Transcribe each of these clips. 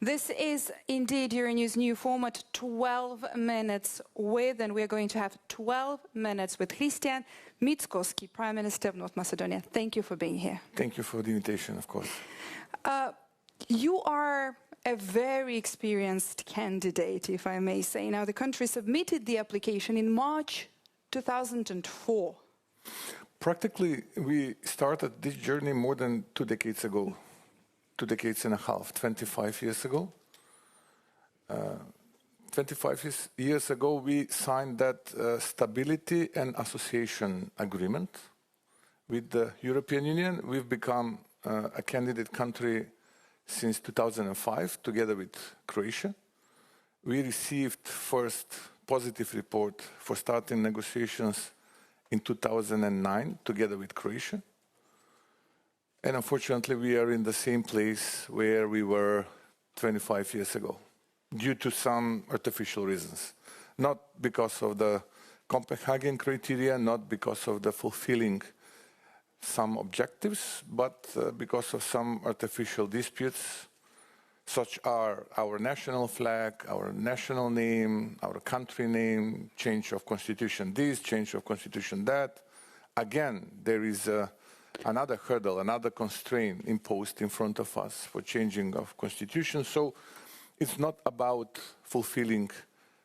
This is indeed Euronews' new format, 12 minutes with, and we're going to have 12 minutes with Christian Mickoski, Prime Minister of North Macedonia. Thank you for being here. Thank you for the invitation, of course. You are a very experienced candidate, if I may say. Now, the country submitted the application in March 2004. Practically, we started this journey more than 2 decades ago. 2 decades and a half, 25 years ago. 25 years ago, we signed that Stability and Association Agreement with the European Union. We've become a candidate country since 2005, together with Croatia. We received first positive report for starting negotiations in 2009, together with Croatia. And unfortunately, we are in the same place where we were 25 years ago, due to some artificial reasons. Not because of the Copenhagen criteria, not because of the fulfilling some objectives, but because of some artificial disputes, such are our national flag, our national name, our country name, change of constitution this, change of constitution that. Again, there is another hurdle, another constraint imposed in front of us for changing of constitution. So it's not about fulfilling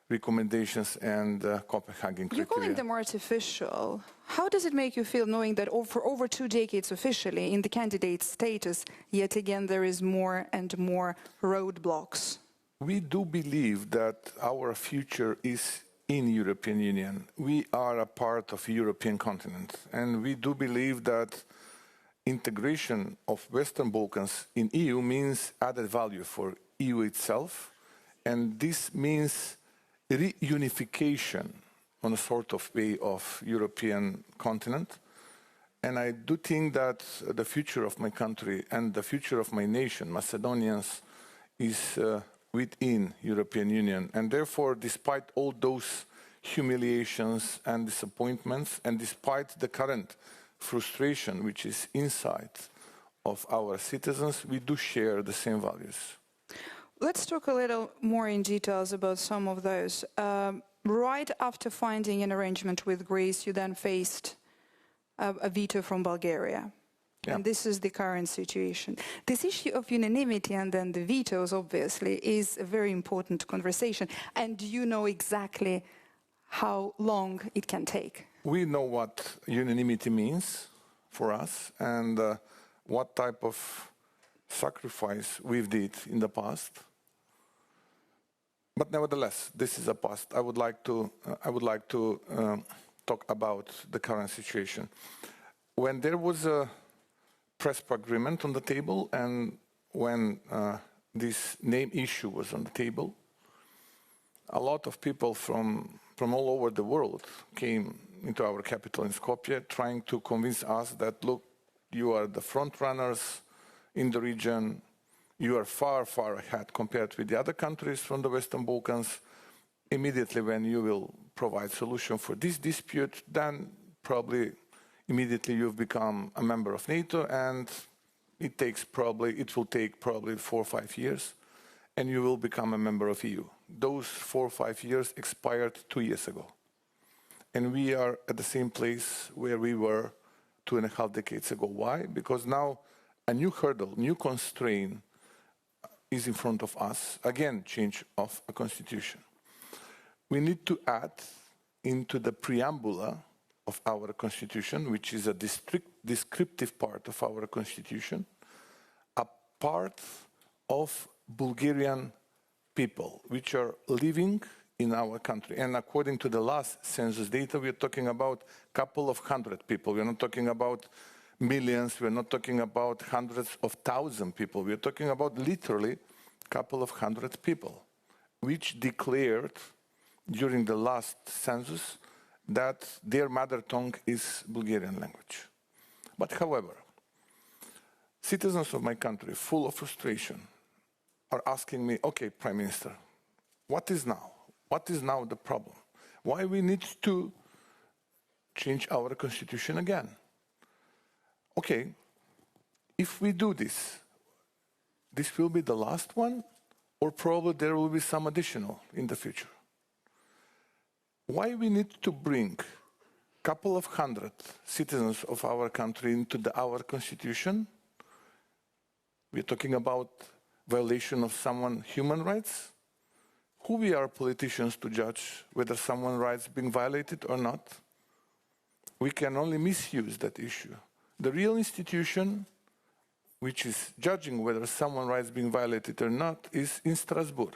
recommendations and Copenhagen criteria. You're calling them artificial. How does it make you feel knowing that for over 2 decades officially in the candidate status, yet again there is more and more roadblocks? We do believe that our future is in European Union. We are a part of the European continent, and we do believe that integration of Western Balkans in EU means added value for EU itself, and this means reunification on a sort of way of European continent. And I do think that the future of my country and the future of my nation, Macedonians, is within European Union. And therefore, despite all those humiliations and disappointments, and despite the current frustration which is inside of our citizens, we do share the same values. Let's talk a little more in details about some of those. Right after finding an arrangement with Greece, you then faced a veto from Bulgaria. Yeah. And this is the current situation. This issue of unanimity and then the vetoes, obviously, is a very important conversation. And you know exactly how long it can take. We know what unanimity means for us and what type of sacrifice we've did in the past. But nevertheless, this is a past. I would like to talk about the current situation. When there was a Prespa agreement on the table, and when this name issue was on the table, a lot of people from all over the world came into our capital in Skopje, trying to convince us that, look, you are the front runners in the region. You are far, far ahead compared with the other countries from the Western Balkans. Immediately when you will provide solution for this dispute, then probably immediately you've become a member of NATO, and it will take probably 4 or 5 years, and you will become a member of EU. Those 4 or 5 years expired 2 years ago. And we are at the same place where we were 2.5 decades ago. Why? Because now a new hurdle, new constraint is in front of us, again, change of a constitution. We need to add into the preamble of our constitution, which is a descriptive part of our constitution, a part of Bulgarian people which are living in our country. And according to the last census data, we are talking about a couple of hundred people. We are not talking about millions, we're not talking about hundreds of thousands of people. We're talking about literally a couple of hundred people, which declared during the last census that their mother tongue is Bulgarian language. But however, citizens of my country, full of frustration, are asking me, okay, Prime Minister, what is now? What is now the problem? Why we need to change our constitution again? Okay, if we do this, this will be the last one, or probably there will be some additional in the future. Why we need to bring a couple of hundred citizens of our country into our constitution? We're talking about violation of someone's human rights. Who we are politicians to judge whether someone's rights being violated or not? We can only misuse that issue. The real institution which is judging whether someone's rights being violated or not is in Strasbourg.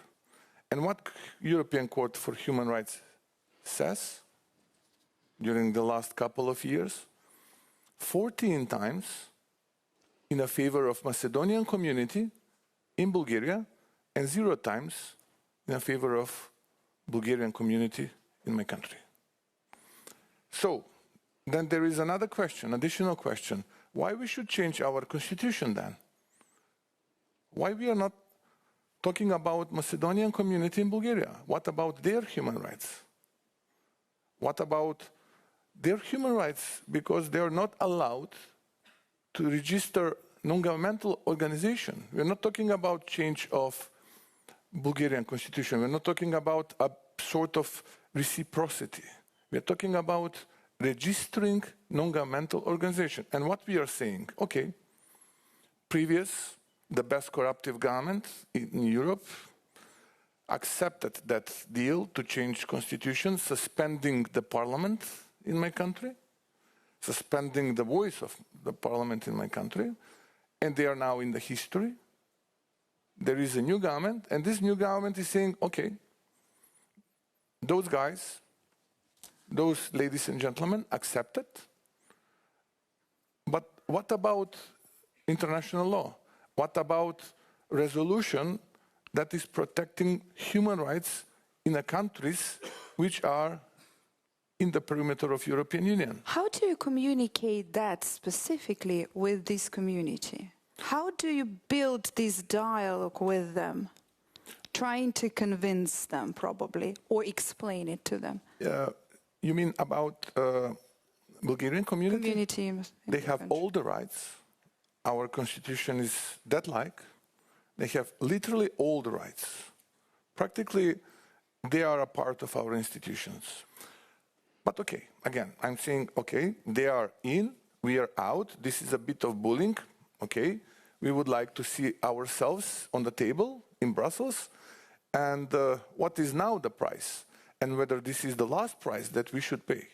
And what European Court for Human Rights says during the last couple of years, 14 times in a favor of Macedonian community in Bulgaria and 0 times in favor of Bulgarian community in my country. So, then there is another question, additional question. Why we should change our constitution then? Why we are not talking about Macedonian community in Bulgaria? What about their human rights? What about their human rights because they are not allowed to register non-governmental organization? We're not talking about change of Bulgarian constitution. We're not talking about a sort of reciprocity. We're talking about registering non-governmental organization. And what we are saying, okay, previous, the best corruptive government in Europe accepted that deal to change constitution, suspending the parliament in my country, suspending the voice of the parliament in my country, and they are now in the history. There is a new government, and this new government is saying, okay, those guys, those ladies and gentlemen accept it, but what about international law? What about resolution that is protecting human rights in the countries which are in the perimeter of European Union? How do you communicate that specifically with this community? How do you build this dialogue with them, trying to convince them probably, or explain it to them? You mean about Bulgarian community? They have all the rights. Our constitution is that-like. They have literally all the rights. Practically, they are a part of our institutions. But okay, again, I'm saying, okay, they are in, we are out. This is a bit of bullying, okay? We would like to see ourselves on the table in Brussels. And what is now the price? And whether this is the last price that we should pay.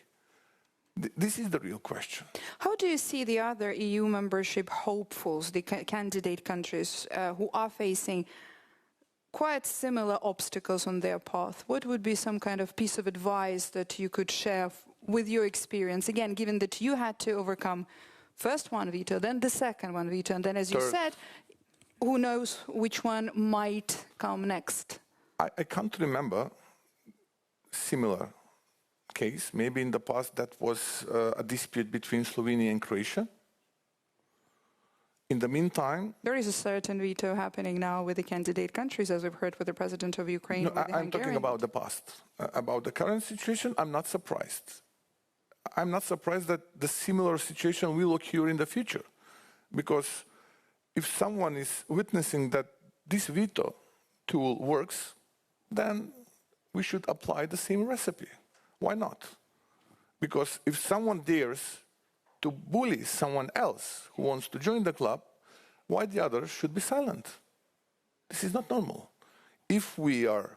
This is the real question. How do you see the other EU membership hopefuls, the candidate countries who are facing quite similar obstacles on their path? What would be some kind of piece of advice that you could share with your experience? Again, given that you had to overcome first one veto, then the second one veto, and then, as you said, who knows which one might come next? I can't remember similar case. Maybe in the past that was a dispute between Slovenia and Croatia. In the meantime... There is a certain veto happening now with the candidate countries, as we've heard with the president of Ukraine. No, I'm talking about the past. About the current situation, I'm not surprised. I'm not surprised that the similar situation will occur in the future. Because if someone is witnessing that this veto tool works, then we should apply the same recipe. Why not? Because if someone dares to bully someone else who wants to join the club, why the others should be silent? This is not normal. If we are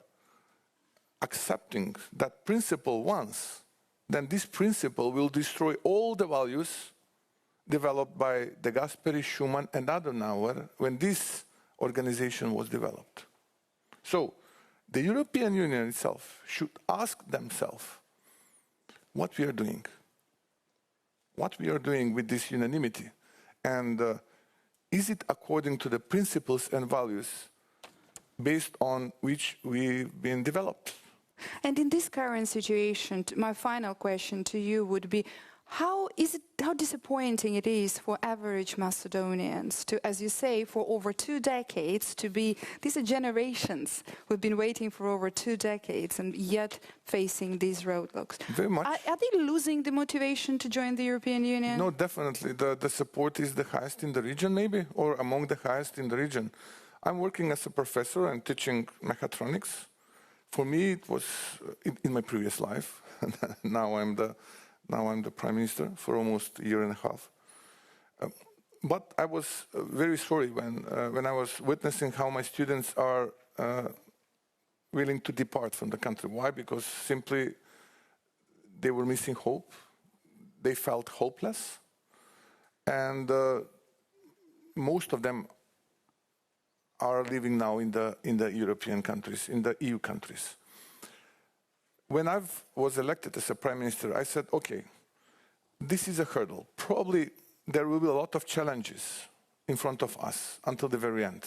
accepting that principle once, then this principle will destroy all the values developed by De Gasperi, Schuman, and Adenauer when this organization was developed. So, the European Union itself should ask themselves what we are doing. What we are doing with this unanimity. And is it according to the principles and values based on which we've been developed? And in this current situation, my final question to you would be, how disappointing it is for average Macedonians to, as you say, for over 2 decades to be, these are generations who've been waiting for over 2 decades and yet facing these roadblocks. Very much. Are they losing the motivation to join the European Union? No, definitely. The support is the highest in the region, maybe, or among the highest in the region. I'm working as a professor and teaching mechatronics. For me, it was in my previous life. now I'm the prime minister for almost a year and a half. But I was very sorry when I was witnessing how my students are willing to depart from the country. Why? Because simply they were missing hope. They felt hopeless. And most of them are living now in the European countries, in the EU countries. When I was elected as a prime minister, I said, okay, this is a hurdle. Probably there will be a lot of challenges in front of us until the very end.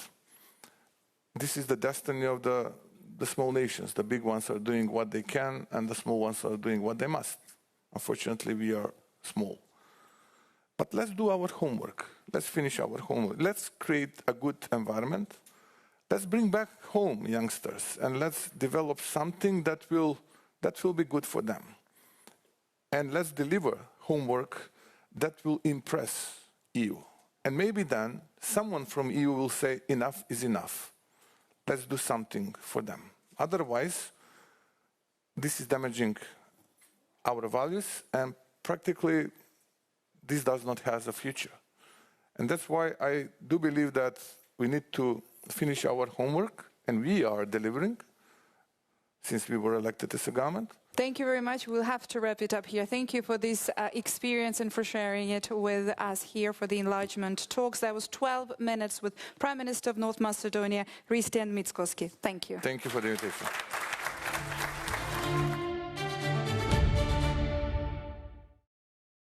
This is the destiny of the small nations. The big ones are doing what they can, and the small ones are doing what they must. Unfortunately, we are small. But let's do our homework. Let's finish our homework. Let's create a good environment. Let's bring back home youngsters, and let's develop something that will be good for them. And let's deliver homework that will impress EU. And maybe then someone from EU will say, enough is enough. Let's do something for them. Otherwise, this is damaging our values, and practically this does not have a future. And that's why I do believe that we need to finish our homework, and we are delivering since we were elected as a government. Thank you very much. We'll have to wrap it up here. Thank you for this experience and for sharing it with us here for the enlargement talks. That was 12 minutes with Prime Minister of North Macedonia, Mickoski. Thank you. Thank you for the invitation.